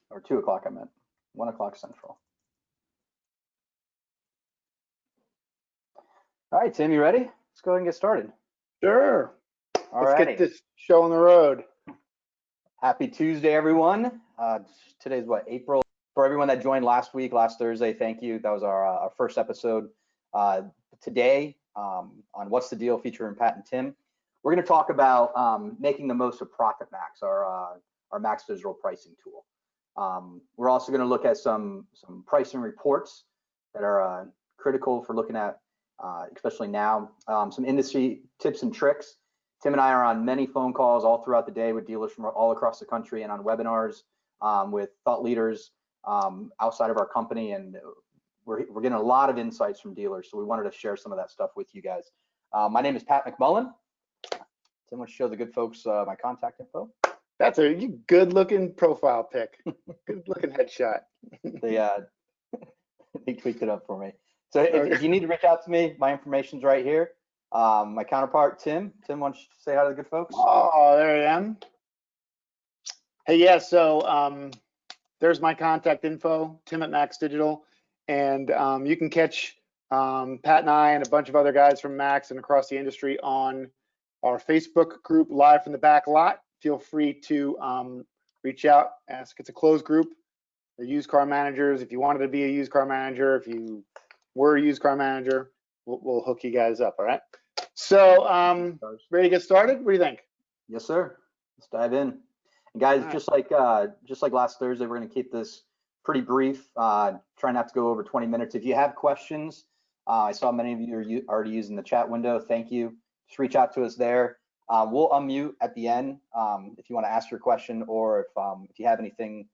Or 2 o'clock, I meant. 1 o'clock Central. All right, Tim, you ready? Let's go ahead and get started. Sure. All Let's righty. get this show on the road. Happy Tuesday, everyone. Today's what, April? For everyone that joined last week, last Thursday, thank you. That was our first episode. Today, on What's the Deal featuring Pat and Tim, we're going to talk about making the most of Profit Max, our Max Digital pricing tool. We're also going to look at some pricing reports that are critical for looking at, especially now, some industry tips and tricks. Tim and I are on many phone calls all throughout the day with dealers from all across the country and on webinars with thought leaders outside of our company, and we're getting a lot of insights from dealers, so we wanted to share some of that stuff with you guys. My name is Pat McMullen. Tim, want to show the good folks my contact info? That's a good-looking profile pic. Good-looking headshot. They tweaked it up for me. So if you need to reach out to me, my information's right here. My counterpart, Tim. Tim, why don't you say hi to the good folks? Oh, there I am. Hey, yeah, so there's my contact info, Tim at Max Digital. And you can catch Pat and I and a bunch of other guys from Max and across the industry on our Facebook group, Live from the Back Lot. Feel free to reach out, ask. It's a closed group. The used car managers, if you wanted to be a used car manager, if you were a used car manager, we'll hook you guys up, all right? So, ready to get started? What do you think? Yes, sir. Let's dive in. And guys, just like last Thursday, we're going to keep this pretty brief. Try not to go over 20 minutes. If you have questions, I saw many of you are already using the chat window. Thank you. Just reach out to us there. We'll unmute at the end if you want to ask your question, or if you have anything,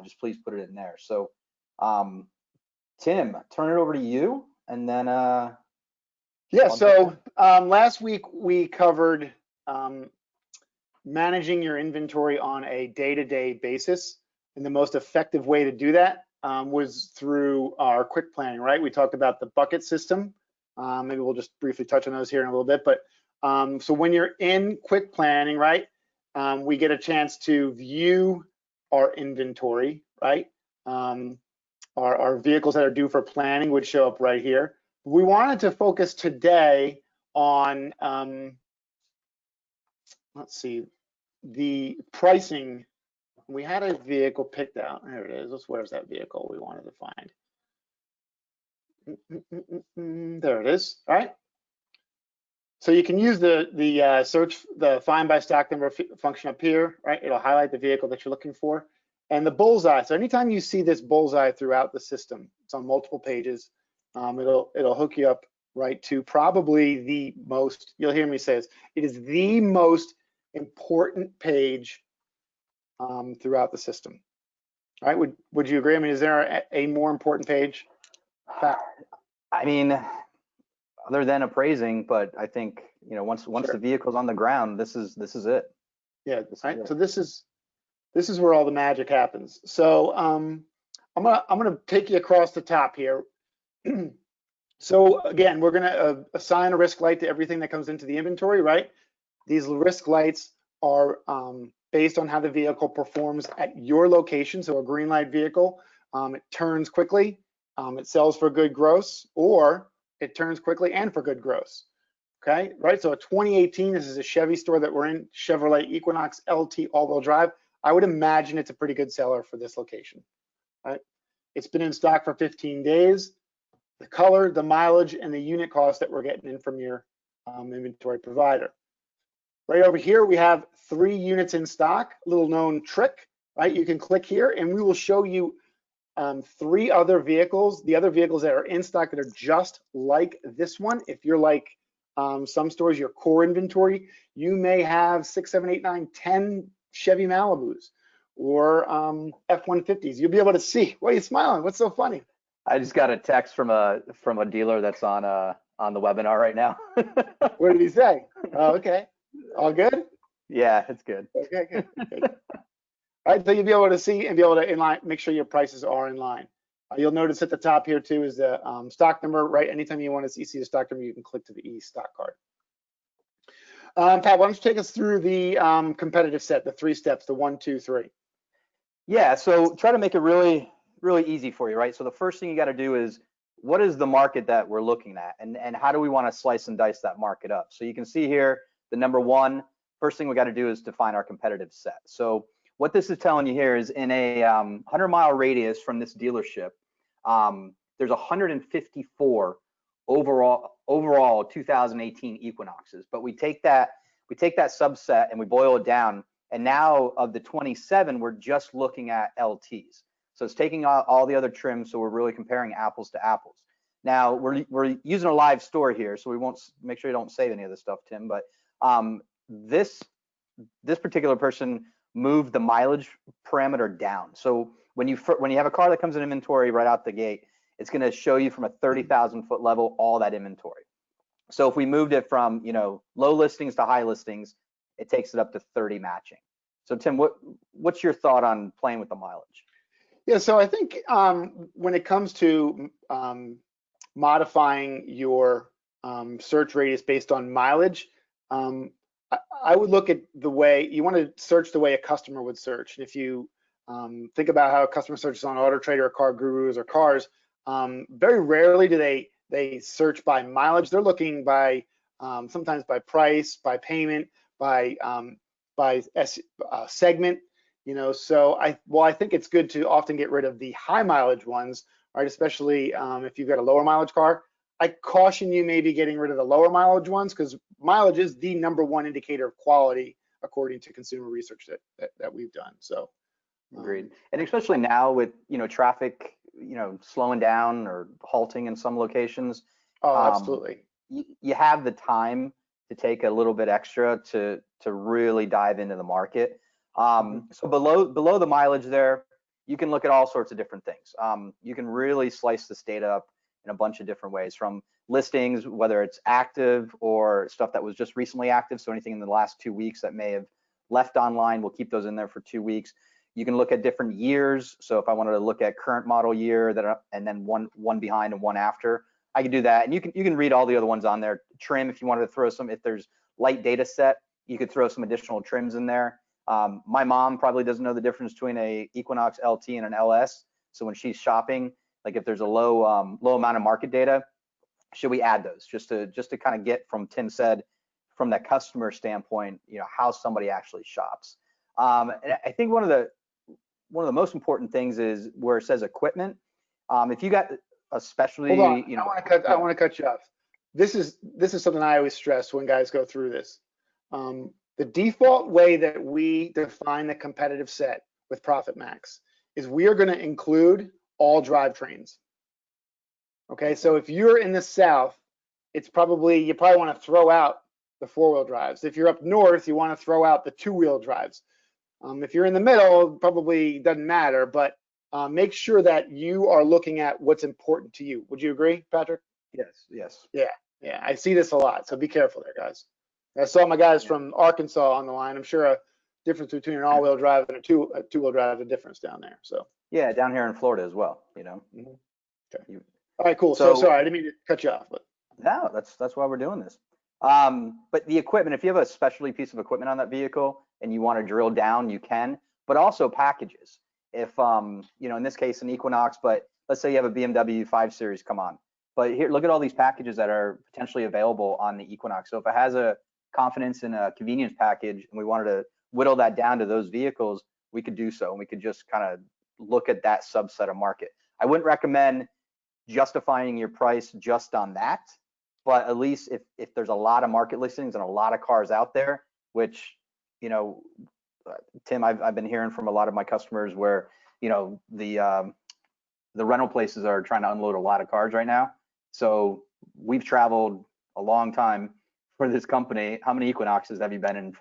just please put it in there. So, Tim, turn it over to you, and then. Yeah. So last week we covered managing your inventory on a day-to-day basis, and the most effective way to do that was through our quick planning, right? We talked about the bucket system. Maybe we'll just briefly touch on those here in a little bit, but so when you're in quick planning, right, we get a chance to view our inventory, right? Our vehicles that are due for planning would show up right here. We wanted to focus today on, let's see, the pricing. We had a vehicle picked out. There it is. Where's that vehicle we wanted to find? There it is. All right. So you can use the search, the find by stock number function up here, right? It'll highlight the vehicle that you're looking for, and the bullseye. So anytime you see this bullseye throughout the system, it's on multiple pages. It'll hook you up right to probably the most. You'll hear me say this. It is the most important page throughout the system. All right. Would you agree? I mean, is there a more important page? Pat? I mean, other than appraising, but I think once sure. The vehicle's on the ground, this is it. Yeah. Right. So this is where all the magic happens. So I'm gonna take you across the top here. So again, we're gonna assign a risk light to everything that comes into the inventory, right? These risk lights are based on how the vehicle performs at your location. So a green light vehicle, it turns quickly, it sells for good gross, or it turns quickly and for good gross. Okay, right? So a 2018, this is a Chevy store that we're in, Chevrolet Equinox LT all-wheel drive. I would imagine it's a pretty good seller for this location, right? It's been in stock for 15 days. The color, the mileage, and the unit cost that we're getting in from your inventory provider. Right over here, we have 3 units in stock, little known trick, right? You can click here and we will show you 3 other vehicles, the other vehicles that are in stock that are just like this one. If you're like some stores, your core inventory, you may have 6, 7, 8, 9, 10 Chevy Malibus or F-150s. You'll be able to see. Why are you smiling? What's so funny? I just got a text from a dealer that's on the webinar right now. What did he say? Oh, okay. All good? Yeah, it's good. Okay, good. All right, so you'll be able to see and be able to make sure your prices are in line. You'll notice at the top here too is the stock number, right? Anytime you want to see the stock number, you can click to the e-stock card. Pat, why don't you take us through the competitive set, the 3 steps, the 1, 2, 3. Yeah, so try to make it really, really easy for you, right? So the first thing you got to do is what is the market that we're looking at, and how do we want to slice and dice that market up? So you can see here the number one. First thing we got to do is define our competitive set. So what this is telling you here is in a 100-mile radius from this dealership, there's 154 overall 2018 Equinoxes. But we take that subset and we boil it down, and now of the 27, we're just looking at LTs. So it's taking out all the other trims, so we're really comparing apples to apples. Now we're using a live store here, so we won't, make sure you don't save any of this stuff, Tim. But this particular person moved the mileage parameter down. So when you have a car that comes in inventory right out the gate, it's going to show you from a 30,000 foot level all that inventory. So if we moved it from low listings to high listings, it takes it up to 30 matching. So Tim, what's your thought on playing with the mileage? Yeah, so I think when it comes to modifying your search radius based on mileage, I would look at the way you want to search the way a customer would search. And if you think about how a customer searches on AutoTrader or Car Gurus or Cars, very rarely do they search by mileage. They're looking by sometimes by price, by payment, by segment. So I think it's good to often get rid of the high mileage ones, right? Especially if you've got a lower mileage car. I caution you maybe getting rid of the lower mileage ones, because mileage is the #1 indicator of quality according to consumer research that we've done. So agreed. And especially now with traffic slowing down or halting in some locations. Oh, absolutely. You have the time to take a little bit extra to really dive into the market. So below the mileage there, you can look at all sorts of different things. You can really slice this data up in a bunch of different ways, from listings, whether it's active or stuff that was just recently active. So anything in the last 2 weeks that may have left online, we'll keep those in there for 2 weeks. You can look at different years. So if I wanted to look at current model year and then one behind and one after, I could do that. And you can read all the other ones on there. Trim, if you wanted to throw some, if there's light data set, you could throw some additional trims in there. My mom probably doesn't know the difference between a Equinox LT and an LS. So when she's shopping, like if there's a low amount of market data, should we add those just to kind of get, from Tim said, from that customer standpoint, how somebody actually shops. And I think one of the most important things is where it says equipment. If you got a specialty, hold on, I want to cut you off. This is something I always stress when guys go through this. The default way that we define the competitive set with Profit Max is we are going to include all drivetrains. Okay, so if you're in the South, you probably want to throw out the 4-wheel drives. If you're up north, you want to throw out the 2-wheel drives. If you're in the middle, probably doesn't matter, but make sure that you are looking at what's important to you. Would you agree, Patrick? Yes. Yeah, I see this a lot, so be careful there, guys. I saw my guys from Arkansas on the line. I'm sure a difference between an all-wheel drive and a two-wheel drive is a difference down there. So yeah, down here in Florida as well. Mm-hmm. Okay. All right, cool. So sorry, I didn't mean to cut you off, but no, that's why we're doing this. But the equipment, if you have a specialty piece of equipment on that vehicle and you want to drill down, you can. But also packages. If in this case an Equinox, but let's say you have a BMW 5 Series come on. But here, look at all these packages that are potentially available on the Equinox. So if it has a confidence in a convenience package and we wanted to whittle that down to those vehicles, we could do so, and we could just kind of look at that subset of market. I wouldn't recommend justifying your price just on that, but at least if there's a lot of market listings and a lot of cars out there, which Tim, I've been hearing from a lot of my customers where the rental places are trying to unload a lot of cars right now. So we've traveled a long time for this company. How many Equinoxes have you been in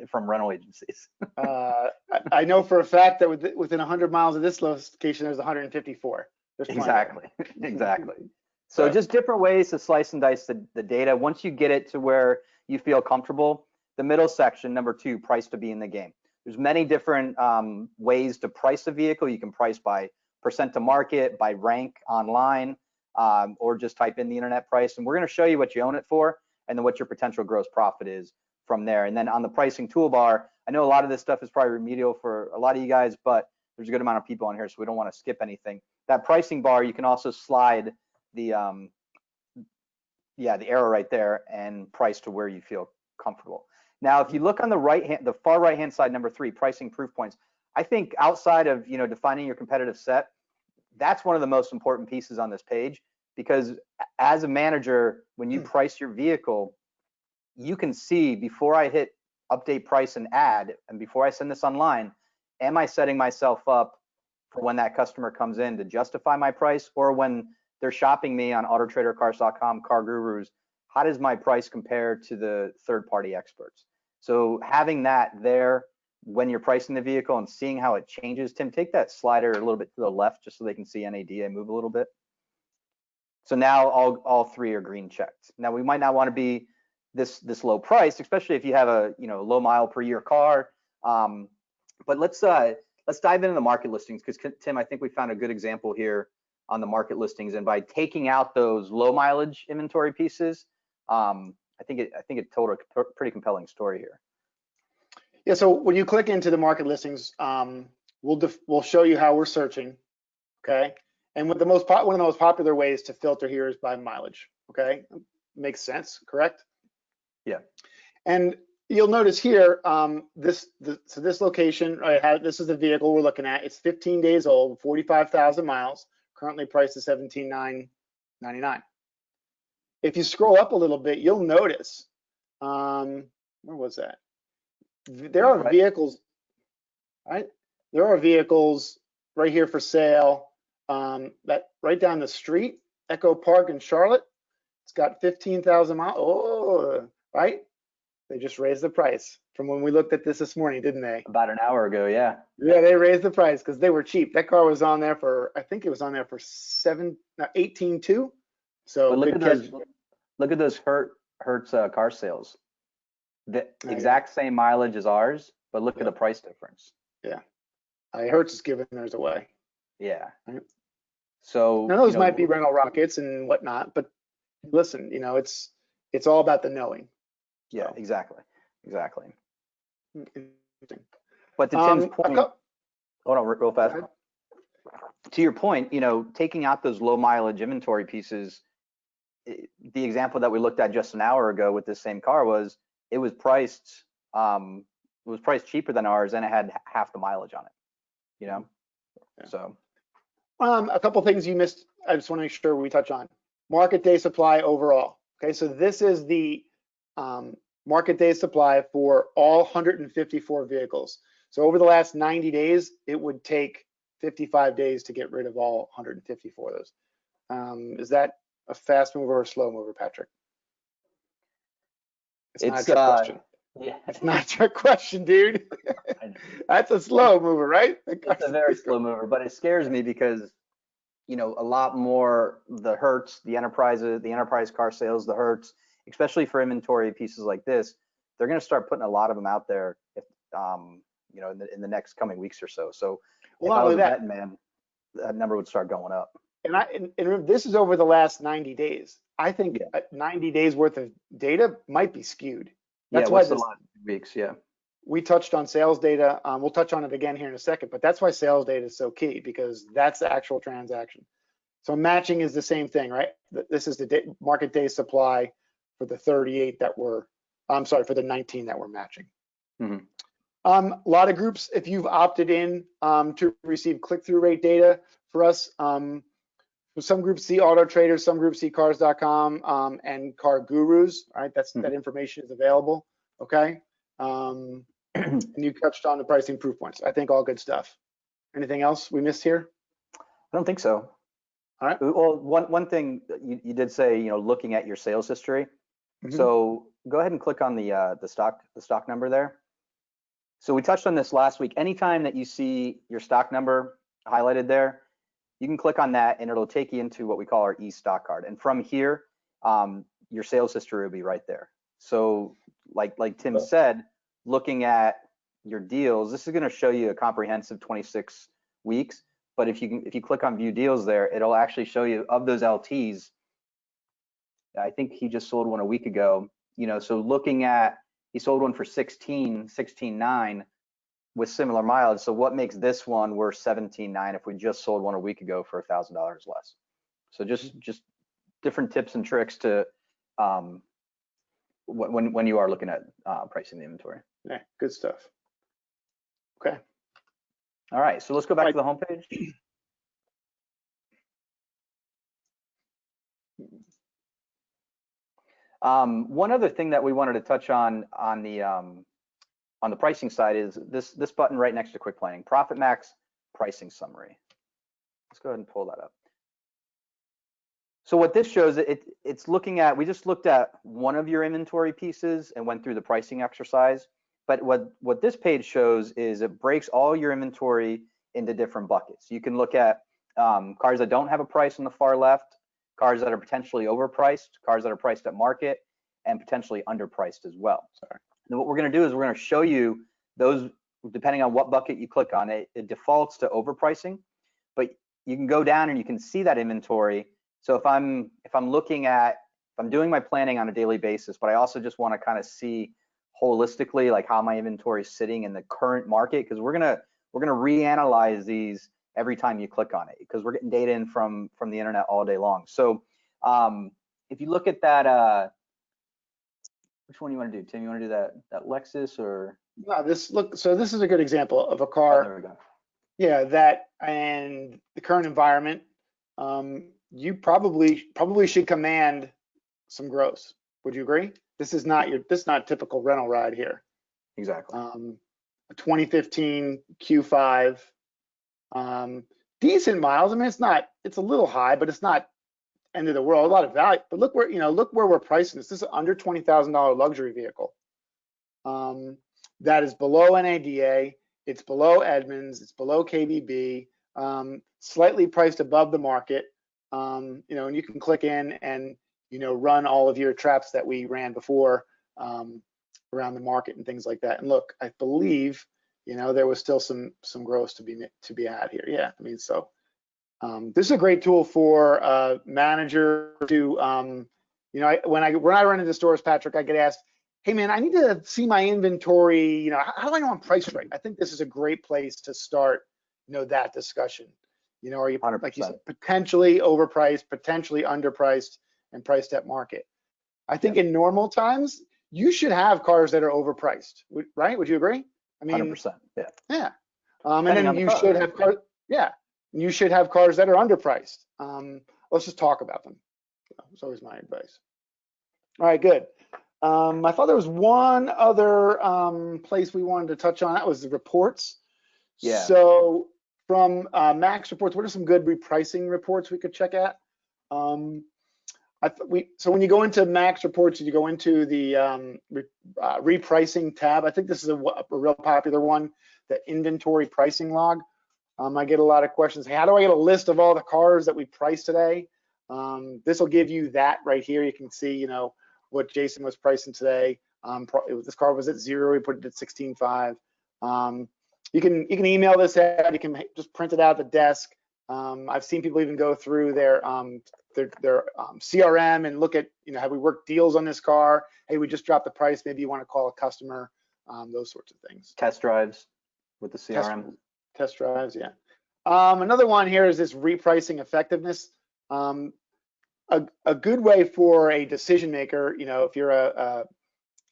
from rental agencies? I know for a fact that within 100 miles of this location, there's 154. Exactly. So just different ways to slice and dice the data. Once you get it to where you feel comfortable, the middle section, number 2, price to be in the game. There's many different ways to price a vehicle. You can price by percent to market, by rank online, or just type in the internet price. And we're going to show you what you own it for and then what your potential gross profit is from there. And then on the pricing toolbar, I know a lot of this stuff is probably remedial for a lot of you guys, but there's a good amount of people on here, so we don't want to skip anything. That pricing bar, you can also slide the the arrow right there and price to where you feel comfortable. Now, if you look on the far right hand side, number 3, pricing proof points, I think outside of, you know, defining your competitive set, that's one of the most important pieces on this page, because as a manager, when you price your vehicle, you can see before I hit update price and add, and before I send this online, am I setting myself up for when that customer comes in to justify my price, or when they're shopping me on autotradercars.com, Car Gurus, how does my price compare to the third-party experts? So having that there when you're pricing the vehicle and seeing how it changes. Tim, take that slider a little bit to the left just so they can see NADA move a little bit. So now all 3 are green checked. Now we might not want to be this low price, especially if you have a low mile per year car. But let's dive into the market listings, because Tim, I think we found a good example here on the market listings, and by taking out those low mileage inventory pieces, I think it told a pretty compelling story here. Yeah, so when you click into the market listings, we'll show you how we're searching, okay? And one of the most popular ways to filter here is by mileage, okay? Makes sense, correct? Yeah. And you'll notice here, so this location, right, this is the vehicle we're looking at. It's 15 days old, 45,000 miles, currently priced at $17,999. If you scroll up a little bit, you'll notice, where was that? There are vehicles, right? There are vehicles right here for sale, that right down the street, Echo Park in Charlotte. It's got 15,000 miles. Oh, right? They just raised the price from when we looked at this morning, didn't they? About an hour ago, yeah. Yeah, they raised the price because they were cheap. That car was on there for, I think it was on there for 18.2. So look at those Hertz car sales. The exact same mileage as ours, but look at the price difference. Yeah, Hertz is giving theirs away. Yeah. Right. So now those might be rental rockets and whatnot, but listen, it's all about the knowing. Yeah, so. Exactly. But to Tim's point, hold on real fast. To your point, taking out those low mileage inventory pieces, the example that we looked at just an hour ago with this same car was it was priced cheaper than ours, and it had half the mileage on it. Yeah. So a couple things you missed, I just want to make sure we touch on. Market day supply overall. Okay, so this is the market day supply for all 154 vehicles. So over the last 90 days, it would take 55 days to get rid of all 154 of those. Is that a fast mover or a slow mover, Patrick? It's not a trick question. Yeah. It's not a trick question, dude. That's a slow mover, right? It's a very slow mover, but it scares me because, a lot more the Hertz, the enterprise car sales, the Hertz, especially for inventory pieces like this, they're going to start putting a lot of them out there, if, in the next coming weeks or so. So if I was a betting man, that number would start going up. And this is over the last 90 days. I think 90 days worth of data might be skewed. That's why the last weeks, we touched on sales data. We'll touch on it again here in a second, but that's why sales data is so key, because that's the actual transaction. So matching is the same thing, right? This is the market day supply for the 38 that were, for the 19 that we're matching. Mm-hmm. A lot of groups, if you've opted in to receive click-through rate data for us, some groups see Auto Trader, some groups see Cars.com and Car Gurus, right? That information is available, okay? And you touched on the pricing proof points. I think all good stuff. Anything else we missed here? I don't think so. All right. Well, one thing you did say, looking at your sales history. Mm-hmm. So go ahead and click on the stock number there. So we touched on this last week. Anytime that you see your stock number highlighted there, you can click on that and it'll take you into what we call our e-stock card. And from here, your sales history will be right there. So like Tim said, looking at your deals, this is going to show you a comprehensive 26 weeks. But if you click on view deals there, it'll actually show you of those LTs. I think he just sold one a week ago. So looking at, he sold one for 16.9. with similar mileage. So what makes this one worth $17,900 if we just sold one a week ago for $1,000 less? So just different tips and tricks to when you are looking at pricing the inventory. Yeah, good stuff. Okay. All right, so let's go back to the homepage. One other thing that we wanted to touch on the pricing side is this button right next to quick planning, Profit Max pricing summary. Let's go ahead and pull that up. So what this shows, it's looking at, we just looked at one of your inventory pieces and went through the pricing exercise. But what this page shows is it breaks all your inventory into different buckets. You can look at cars that don't have a price on the far left, cars that are potentially overpriced, cars that are priced at market, and potentially underpriced as well. And what we're going to do is we're going to show you those, depending on what bucket you click on. It defaults to overpricing, but you can go down and you can see that inventory. So if I'm doing my planning on a daily basis, but I also just want to kind of see holistically like how my inventory is sitting in the current market, because we're gonna reanalyze these every time you click on it, because we're getting data in from the internet all day long. So if you look at that, which one you want to do, Tim? You want to do that Lexus or? No, so this is a good example of a car. Oh, there we go. Yeah, that and the current environment, you probably should command some gross. Would you agree? This is not typical rental ride here. Exactly. A 2015 Q5, decent miles. I mean, it's a little high, but it's not end of the world. A lot of value. But look where we're pricing this. This is under $20,000 luxury vehicle. That is below NADA. It's below Edmunds. It's below KBB. Slightly priced above the market. And you can click in and run all of your traps that we ran before around the market and things like that. And look, I believe there was still some gross to be had here. Yeah, I mean, so this is a great tool for a manager to when I run into stores, Patrick, I get asked, hey man, I need to see my inventory. How do I know I'm priced right? I think this is a great place to start that discussion. Are you 100%. Like you said, potentially overpriced, potentially underpriced, and priced at market? I think in normal times, you should have cars that are overpriced, right? Would you agree? I mean, 100%. Yeah. Yeah. And then you should have cars. Yeah. You should have cars that are underpriced. Let's just talk about them. It's always my advice. All right, good. I thought there was one other place we wanted to touch on. That was the reports. Yeah. So from Max Reports, what are some good repricing reports we could check at? So when you go into Max Reports, you go into the repricing tab. I think this is a real popular one, the inventory pricing log. I get a lot of questions. Hey, how do I get a list of all the cars that we priced today? This will give you that right here. You can see, what Jason was pricing today. This car was at 0. We put it at 16.5. You can email this out. You can just print it out at the desk. I've seen people even go through their CRM and look at, have we worked deals on this car? Hey, we just dropped the price. Maybe you want to call a customer. Those sorts of things. Test drives with the CRM. Test drives, yeah. Another one here is this repricing effectiveness. A good way for a decision maker, if you're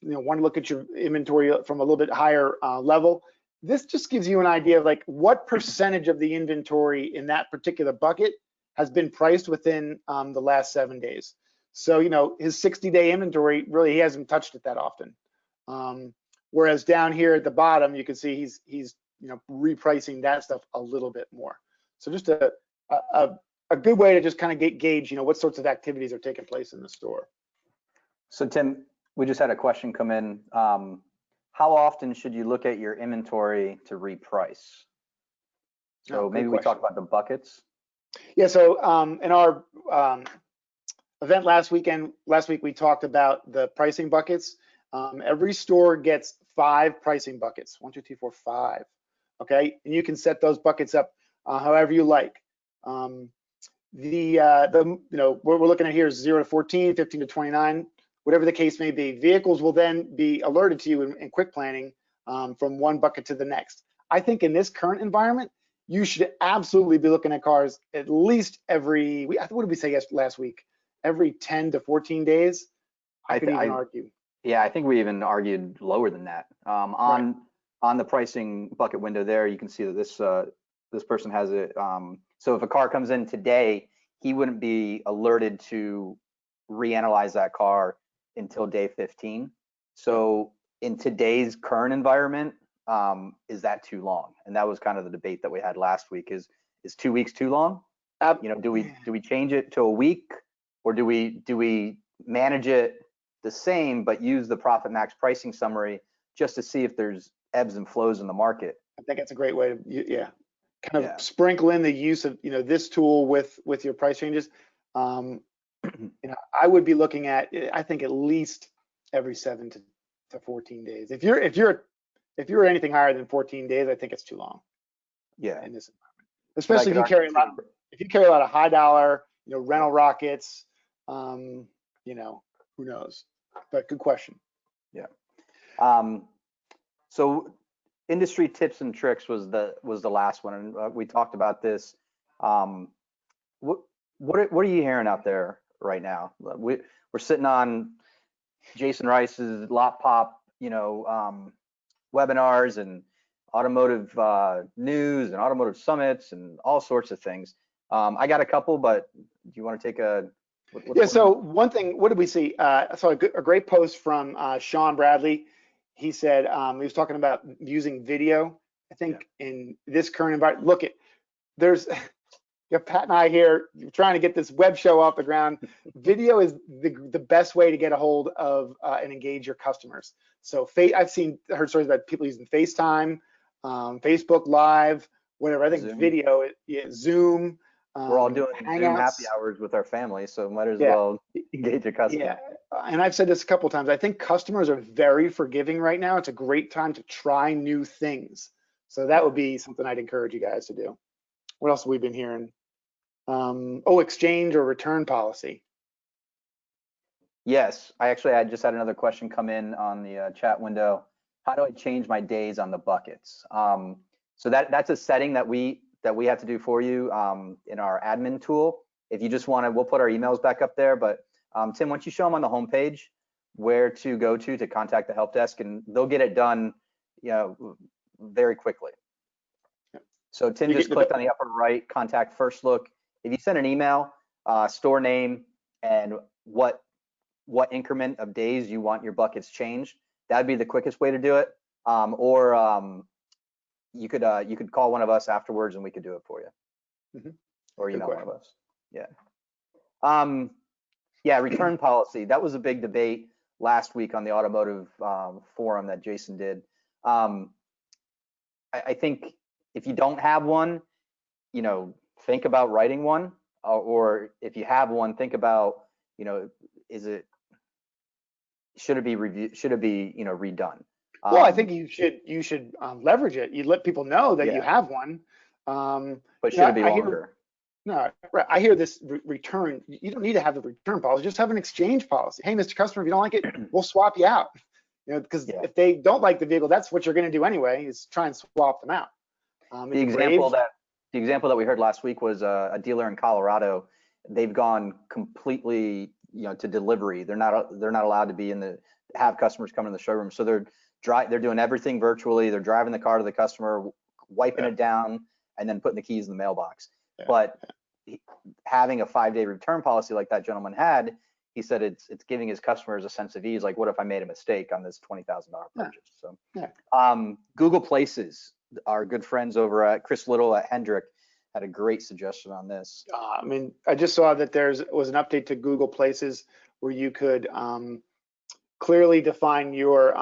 want to look at your inventory from a little bit higher level, this just gives you an idea of like what percentage of the inventory in that particular bucket has been priced within the last 7 days. So, his 60-day inventory, really, he hasn't touched it that often. Whereas down here at the bottom, you can see he's repricing that stuff a little bit more. So just a good way to just kind of gauge, what sorts of activities are taking place in the store. So Tim, we just had a question come in. How often should you look at your inventory to reprice? So maybe we talk about the buckets. Yeah. So in our event last week, we talked about the pricing buckets. Every store gets 5 pricing buckets. 1, 2, 3, 4, 5. Okay, and you can set those buckets up however you like. What we're looking at here is 0 to 14, 15 to 29, whatever the case may be. Vehicles will then be alerted to you in quick planning from one bucket to the next. I think in this current environment, you should absolutely be looking at cars at least every, what did we say last week? Every 10 to 14 days. I could even argue. Yeah, I think we even argued lower than that. Right. On the pricing bucket window there, you can see that this person has it. So if a car comes in today, he wouldn't be alerted to reanalyze that car until day 15. So in today's current environment, is that too long? And that was kind of the debate that we had last week. Is 2 weeks too long? You know, do we change it to a week, or do we manage it the same but use the Profit Max pricing summary just to see if there's ebbs and flows in the market? I think that's a great way to, kind of sprinkle in the use of, this tool with your price changes. I would be looking at, I think, at least every 7 to 14 days. If you're anything higher than 14 days, I think it's too long. Yeah. In this environment, especially if you carry a lot of high dollar, rental rockets, who knows? But good question. Yeah. So industry tips and tricks was the last one, and we talked about this. What are you hearing out there right now? We're sitting on Jason Rice's Lot Pop, webinars and automotive news and automotive summits and all sorts of things. I got a couple, but do you want to take a? So one thing, what did we see? I saw a great post from Sean Bradley. He said he was talking about using video. I think in this current environment, there's Pat and I here trying to get this web show off the ground. Video is the best way to get a hold of and engage your customers. So I've heard stories about people using FaceTime, Facebook Live, whatever. I think Zoom. Video, Zoom. We're all doing Hangouts. Zoom happy hours with our family, so might as well engage your customer. Yeah, and I've said this a couple of times. I think customers are very forgiving right now. It's a great time to try new things. So that would be something I'd encourage you guys to do. What else have we been hearing? Exchange or return policy. Yes, I just had another question come in on the chat window. How do I change my days on the buckets? So that's a setting that we have to do for you in our admin tool. If you just want to, we'll put our emails back up there. But Tim, once you show them on the homepage where to go to contact the help desk, and they'll get it done, very quickly. So Tim just clicked on the upper right, contact First Look. If you send an email, store name and what increment of days you want your buckets changed, that'd be the quickest way to do it. Or you could call one of us afterwards and we could do it for you. Or email one of us. Yeah. Return policy. That was a big debate last week on the automotive forum that Jason did. I think if you don't have one, think about writing one, or if you have one, think about, should it be reviewed? Should it be, redone? Well, I think you should leverage it. You let people know that you have one. But should it be longer? No, right. I hear this return. You don't need to have the return policy. Just have an exchange policy. Hey, Mr. Customer, if you don't like it, we'll swap you out. Because if they don't like the vehicle, that's what you're going to do anyway, is try and swap them out. The example that we heard last week was a dealer in Colorado. They've gone completely, to delivery. They're not allowed to have customers come in the showroom. So they're doing everything virtually. They're driving the car to the customer, wiping it down, and then putting the keys in the mailbox. But having a 5-day return policy like that gentleman had, he said it's giving his customers a sense of ease. Like, what if I made a mistake on this $20,000 purchase? So, Google Places, our good friends over at Chris Little at Hendrick had a great suggestion on this. I just saw that there was an update to Google Places where you could clearly define your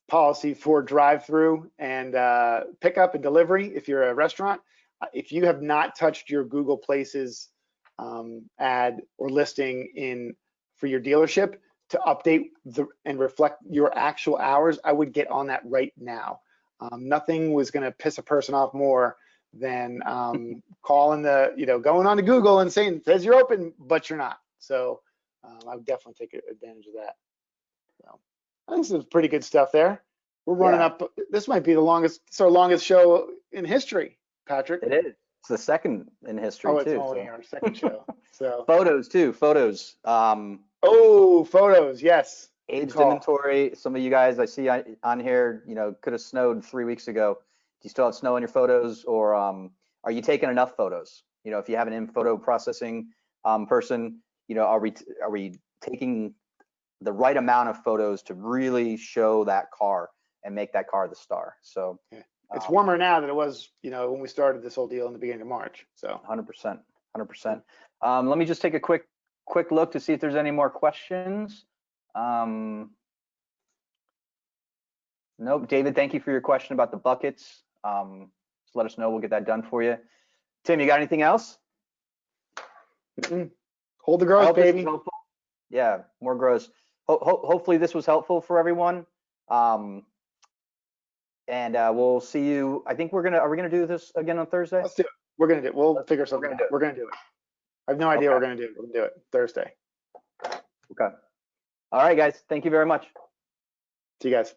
policy for drive-through and pickup and delivery if you're a restaurant. If you have not touched your Google Places ad or listing for your dealership to update and reflect your actual hours, I would get on that right now. Nothing was going to piss a person off more than calling going on to Google and saying it says you're open, but you're not. So I would definitely take advantage of that. So I think this is pretty good stuff there. We're running Yeah. up. This might be the longest. It's our longest show in history, Patrick. It is. It's the second in history Oh, it's too. only So. our second show. So. Photos too. Photos. Oh, photos. Yes. Good Aged call. inventory. Some of you guys I see on here, could have snowed 3 weeks ago. Do you still have snow in your photos, or are you taking enough photos? If you have an in photo processing person, are we taking the right amount of photos to really show that car and make that car the star? So Yeah. It's warmer now than it was, when we started this whole deal in the beginning of March. So 100%, 100%. Let me just take a quick look to see if there's any more questions. Nope. David, thank you for your question about the buckets. Just let us know. We'll get that done for you. Tim, you got anything else? Hold the I growth, hope this was baby. helpful. Yeah, more grows. Hopefully this was helpful for everyone. And we'll see you. I think are we gonna do this again on Thursday? Let's do it. We're gonna do it. We'll figure something out. We're gonna do it. I have no idea what we're gonna do. We're gonna do it Thursday. Okay. All right, guys. Thank you very much. See you guys.